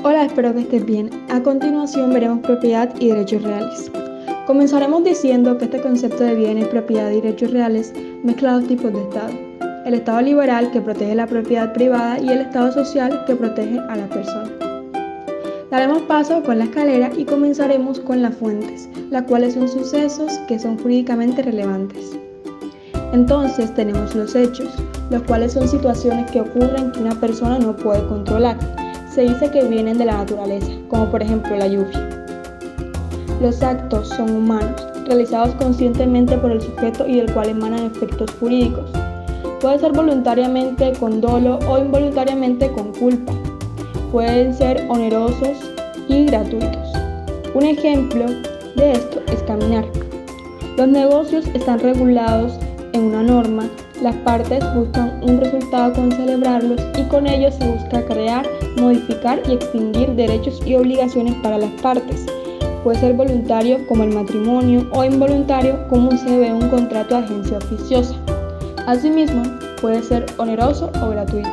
Hola, espero que estés bien. A continuación veremos propiedad y derechos reales. Comenzaremos diciendo que este concepto de bienes, propiedad y derechos reales mezcla dos tipos de Estado. El Estado liberal, que protege la propiedad privada, y el Estado social, que protege a la persona. Daremos paso con la escalera y comenzaremos con las fuentes, las cuales son sucesos que son jurídicamente relevantes. Entonces tenemos los hechos, los cuales son situaciones que ocurren que una persona no puede controlar. Se dice que vienen de la naturaleza, como por ejemplo la lluvia. Los actos son humanos, realizados conscientemente por el sujeto y del cual emanan efectos jurídicos. Puede ser voluntariamente con dolo o involuntariamente con culpa. Pueden ser onerosos y gratuitos. Un ejemplo de esto es caminar. Los negocios están regulados en una norma. Las partes buscan un resultado con celebrarlos y con ellos se busca crear, modificar y extinguir derechos y obligaciones para las partes. Puede ser voluntario como el matrimonio o involuntario como se ve un contrato de agencia oficiosa. Asimismo, puede ser oneroso o gratuito.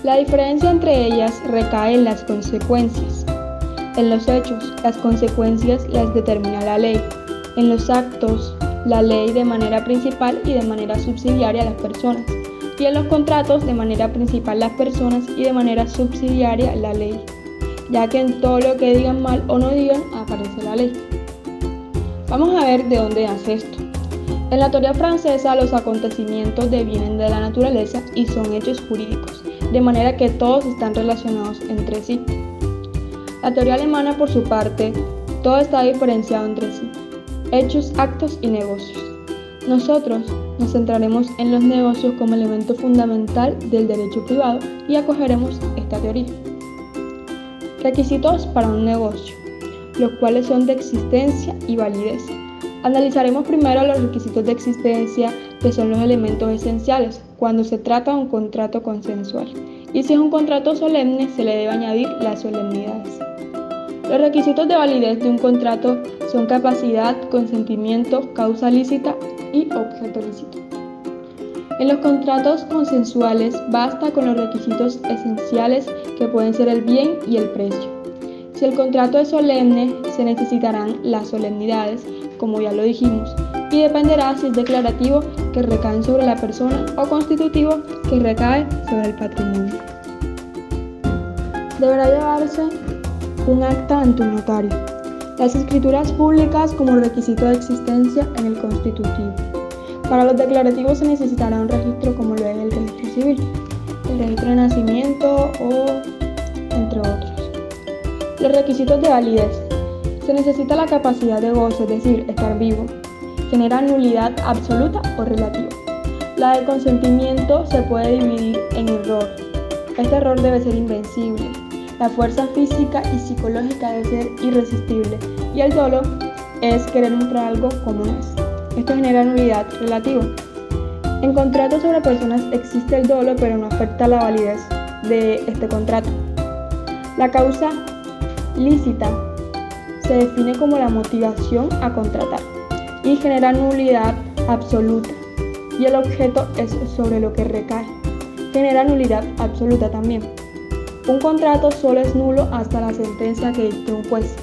La diferencia entre ellas recae en las consecuencias. En los hechos, las consecuencias las determina la ley. En los actos, la ley de manera principal y de manera subsidiaria a las personas, y en los contratos de manera principal las personas y de manera subsidiaria la ley, ya que en todo lo que digan mal o no digan aparece la ley. Vamos a ver de dónde nace esto. En la teoría francesa los acontecimientos devienen de la naturaleza y son hechos jurídicos, de manera que todos están relacionados entre sí. La teoría alemana, por su parte, todo está diferenciado entre sí. Hechos, actos y negocios. Nosotros nos centraremos en los negocios como elemento fundamental del derecho privado y acogeremos esta teoría. Requisitos para un negocio, los cuales son de existencia y validez. Analizaremos primero los requisitos de existencia, que son los elementos esenciales cuando se trata de un contrato consensual, y si es un contrato solemne se le debe añadir las solemnidades. Los requisitos de validez de un contrato son capacidad, consentimiento, causa lícita y objeto lícito. En los contratos consensuales basta con los requisitos esenciales que pueden ser el bien y el precio. Si el contrato es solemne, se necesitarán las solemnidades, como ya lo dijimos, y dependerá si es declarativo, que recae sobre la persona, o constitutivo, que recae sobre el patrimonio. Deberá llevarse un acta ante un notario. Las escrituras públicas como requisito de existencia en el constitutivo. Para los declarativos se necesitará un registro como lo es el registro civil, el registro de nacimiento o entre otros. Los requisitos de validez. Se necesita la capacidad de goce, es decir, estar vivo. Genera nulidad absoluta o relativa. La de consentimiento se puede dividir en error. Este error debe ser invencible. La fuerza física y psicológica debe ser irresistible y el dolo es querer mostrar algo como no es. Esto genera nulidad relativa. En contratos sobre personas existe el dolo, pero no afecta la validez de este contrato. La causa lícita se define como la motivación a contratar y genera nulidad absoluta, y el objeto es sobre lo que recae. Genera nulidad absoluta también. Un contrato solo es nulo hasta la sentencia que dicte un juez.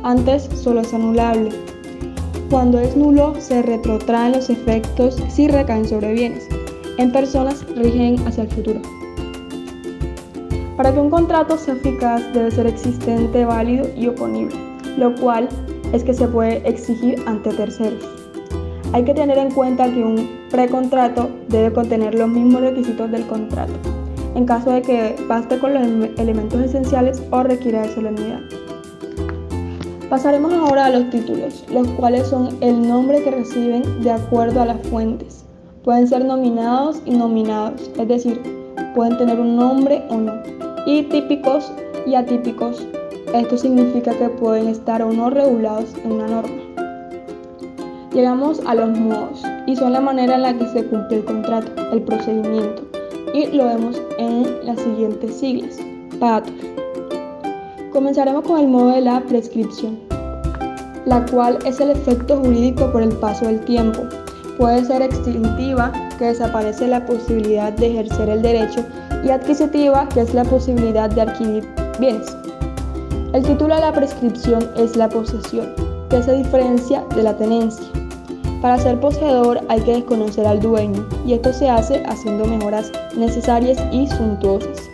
Antes solo es anulable. Cuando es nulo se retrotraen los efectos si recaen sobre bienes. En personas rigen hacia el futuro. Para que un contrato sea eficaz debe ser existente, válido y oponible, lo cual es que se puede exigir ante terceros. Hay que tener en cuenta que un precontrato debe contener los mismos requisitos del contrato, en caso de que baste con los elementos esenciales o requiera de solemnidad. Pasaremos ahora a los títulos, los cuales son el nombre que reciben de acuerdo a las fuentes. Pueden ser nominados y nominados, es decir, pueden tener un nombre o no, y típicos y atípicos. Esto significa que pueden estar o no regulados en una norma. Llegamos a los modos, y son la manera en la que se cumple el contrato, el procedimiento, y lo vemos en las siguientes siglas, PATOS. Comenzaremos con el modo de la prescripción, la cual es el efecto jurídico por el paso del tiempo. Puede ser extintiva, que desaparece la posibilidad de ejercer el derecho, y adquisitiva, que es la posibilidad de adquirir bienes. El título de la prescripción es la posesión, que se diferencia de la tenencia. Para ser poseedor hay que desconocer al dueño, y esto se hace haciendo mejoras necesarias y suntuosas.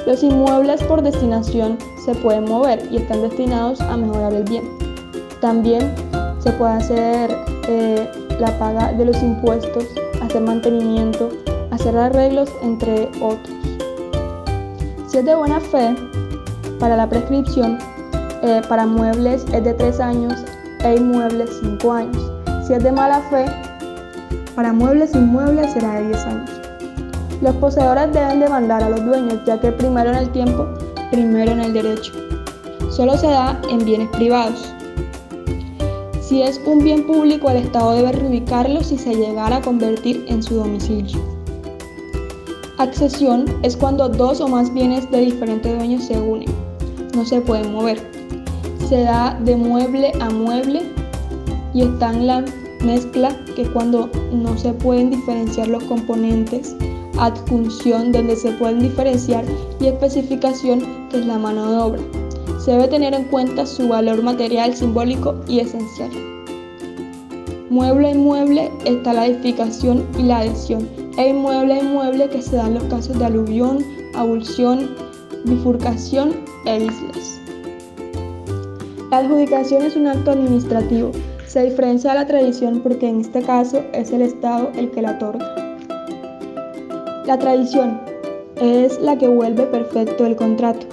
Los inmuebles por destinación se pueden mover y están destinados a mejorar el bien. También se puede hacer la paga de los impuestos, hacer mantenimiento, hacer arreglos, entre otros. Si es de buena fe, para la prescripción, para muebles es de 3 años e inmuebles 5 años. Si es de mala fe, para muebles e inmuebles será de 10 años. Los poseedores deben demandar a los dueños, ya que primero en el tiempo, primero en el derecho. Solo se da en bienes privados. Si es un bien público, el Estado debe reubicarlo si se llegara a convertir en su domicilio. Accesión es cuando 2 o más bienes de diferentes dueños se unen. No se pueden mover. Se da de mueble a mueble y está en la mezcla, que es cuando no se pueden diferenciar los componentes. Adjunción, donde se pueden diferenciar, y especificación, que es la mano de obra. Se debe tener en cuenta su valor material, simbólico y esencial. Mueble a inmueble está la edificación y la adhesión. E inmueble a inmueble, que se dan los casos de aluvión, abulsión, bifurcación e islas. La adjudicación es un acto administrativo. Se diferencia de la tradición porque en este caso es el Estado el que la otorga. La tradición es la que vuelve perfecto el contrato.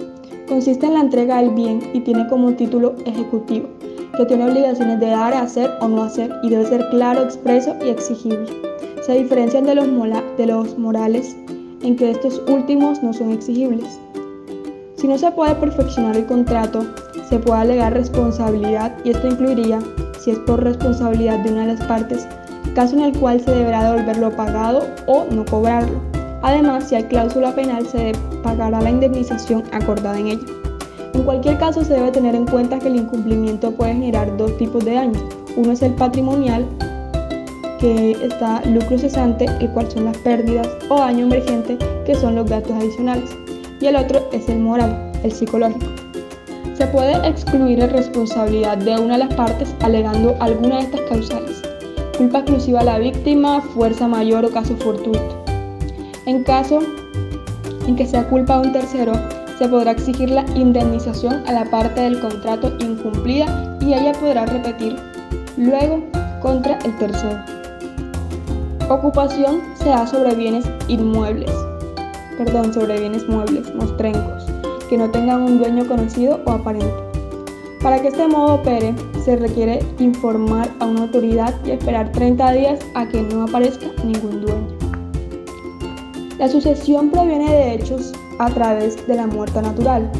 Consiste en la entrega del bien y tiene como título ejecutivo, que tiene obligaciones de dar, hacer o no hacer, y debe ser claro, expreso y exigible. Se diferencian de los morales, en que estos últimos no son exigibles. Si no se puede perfeccionar el contrato, se puede alegar responsabilidad, y esto incluiría, si es por responsabilidad de una de las partes, caso en el cual se deberá devolver lo pagado o no cobrarlo. Además, si hay cláusula penal, se pagará la indemnización acordada en ella. En cualquier caso, se debe tener en cuenta que el incumplimiento puede generar 2 tipos de daños. Uno es el patrimonial, que está lucro cesante, el cual son las pérdidas, o daño emergente, que son los gastos adicionales. Y el otro es el moral, el psicológico. Se puede excluir la responsabilidad de una de las partes alegando alguna de estas causales: culpa exclusiva a la víctima, fuerza mayor o caso fortuito. En caso en que sea culpa de un tercero, se podrá exigir la indemnización a la parte del contrato incumplida y ella podrá repetir luego contra el tercero. Ocupación se da sobre bienes muebles, mostrencos, que no tengan un dueño conocido o aparente. Para que este modo opere, se requiere informar a una autoridad y esperar 30 días a que no aparezca ningún dueño. La sucesión proviene de hechos a través de la muerte natural,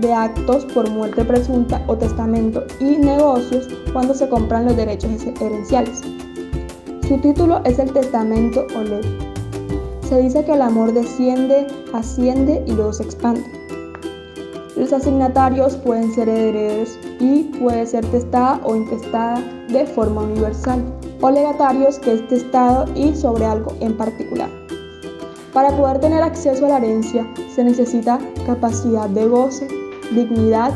de actos por muerte presunta o testamento, y negocios cuando se compran los derechos herenciales. Su título es el testamento o ley. Se dice que el amor desciende, asciende y luego se expande. Los asignatarios pueden ser herederos y puede ser testada o intestada de forma universal, o legatarios, que es testado y sobre algo en particular. Para poder tener acceso a la herencia se necesita capacidad de goce, dignidad,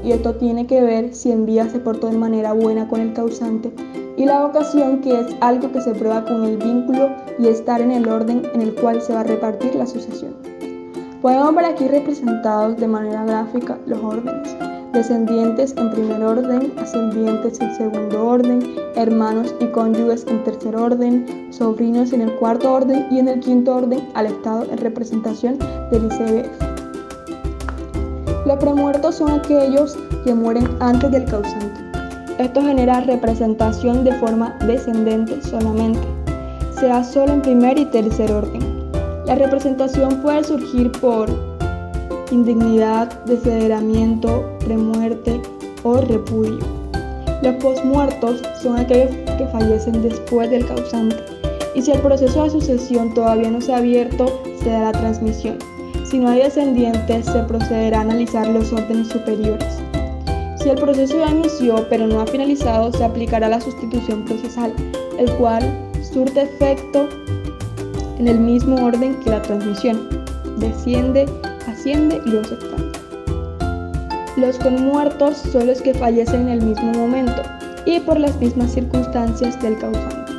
y esto tiene que ver si en vida se portó de manera buena con el causante, y la vocación, que es algo que se prueba con el vínculo y estar en el orden en el cual se va a repartir la sucesión. Podemos ver aquí representados de manera gráfica los órdenes: descendientes en primer orden, ascendientes en segundo orden, hermanos y cónyuges en tercer orden, sobrinos en el cuarto orden y en el quinto orden al Estado en representación del ICBF. Los premuertos son aquellos que mueren antes del causante. Esto genera representación de forma descendente solamente. Se da solo en primer y tercer orden. La representación puede surgir por indignidad, desheredamiento, premuerte o repudio. Los posmuertos son aquellos que fallecen después del causante, y si el proceso de sucesión todavía no se ha abierto, se da la transmisión. Si no hay descendientes, se procederá a analizar los órdenes superiores. Si el proceso ya inició pero no ha finalizado, se aplicará la sustitución procesal, el cual surte efecto en el mismo orden que la transmisión: desciende, asciende y luego se expande. Los conmuertos son los que fallecen en el mismo momento y por las mismas circunstancias del causante.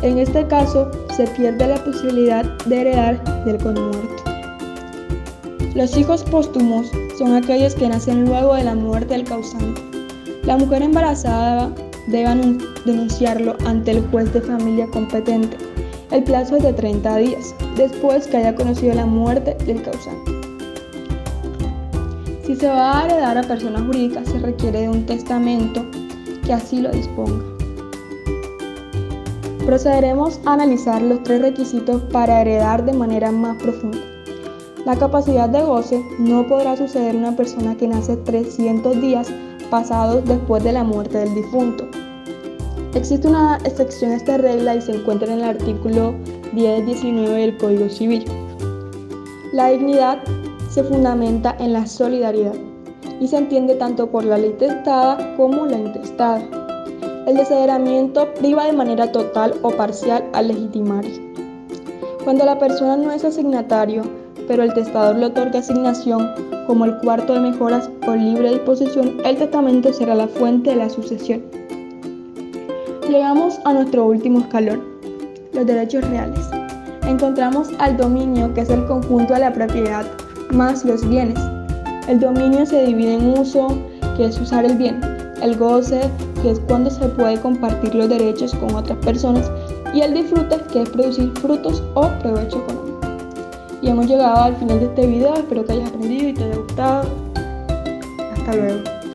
En este caso, se pierde la posibilidad de heredar del conmuerto. Los hijos póstumos son aquellos que nacen luego de la muerte del causante. La mujer embarazada debe denunciarlo ante el juez de familia competente. El plazo es de 30 días, después que haya conocido la muerte del causante. Si se va a heredar a personas jurídicas, se requiere de un testamento que así lo disponga. Procederemos a analizar los 3 requisitos para heredar de manera más profunda. La capacidad de goce no podrá suceder en una persona que nace 300 días pasados después de la muerte del difunto. Existe una excepción a esta regla y se encuentra en el artículo 10-19 del Código Civil. La dignidad se fundamenta en la solidaridad y se entiende tanto por la ley testada como la intestada. El desheredamiento priva de manera total o parcial al legitimario. Cuando la persona no es asignatario, pero el testador le otorga asignación, como el cuarto de mejoras por libre disposición, el testamento será la fuente de la sucesión. Llegamos a nuestro último escalón, los derechos reales. Encontramos al dominio, que es el conjunto de la propiedad, más los bienes. El dominio se divide en uso, que es usar el bien, el goce, que es cuando se puede compartir los derechos con otras personas, y el disfrute, que es producir frutos o provecho económico. Y hemos llegado al final de este video, espero que hayas aprendido y te haya gustado. Hasta luego.